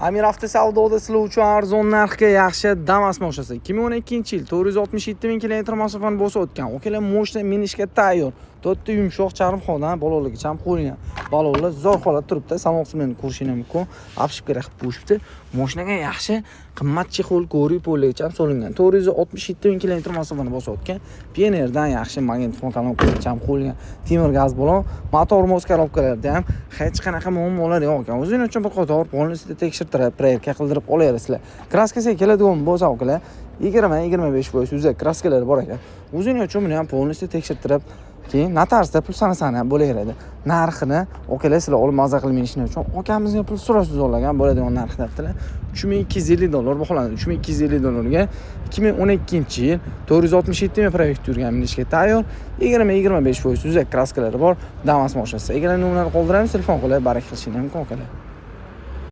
Amir avtosavdoda sizlar uchun arzon narxga yaxshi Damas mashinasi 2012-yil 467 ming kilometr masofani bosib o'tgan. Okalar mashina minishga tayyor. To'rtta yumshoq charm xonadan balolargacha ham qo'yilgan. Balolar zo'r holatda turibdi. Salon qismini ko'rishing mumkin. Apshib kerak qilib qo'yishibdi. Mashinaga yaxshi qimmat chexol ko'riy po'lagacha ham solingan. 467 ming kilometr masofani bosib o'tgan. Pioneerdan yaxshi magnetofon kolonkalargacha ham qo'yilgan. Temir gaz balon, motor mos korobkalarda ham hech qanaqa muammolar yo'q ekan. O'zingiz uchun bir qator polnisida tekshirtirib, proyerka qildirib olasizlar. Kraskasiga keladigan bo'lsa, okalar 20-25% uzak kraskalar bor ekan. O'zingiz uchun buni ham polnisida tekshirtirib, keyin notarsda pul sanasani ham bo'laveradi. Narxini okalar sizlar olib maza qilmayishini uchun akamizga pul so'rashsiz olagan bo'ladigan narx debdilar. $3250 baholanadi. $3250 ga 2012-yil 467 ming proyekt yurgan minishga tayyor 20-25% uzak kraskalari bor Damas mashinasi. Egalar nomerni qoldiramiz, telefon qilib barak qilishingiz mumkin okalar.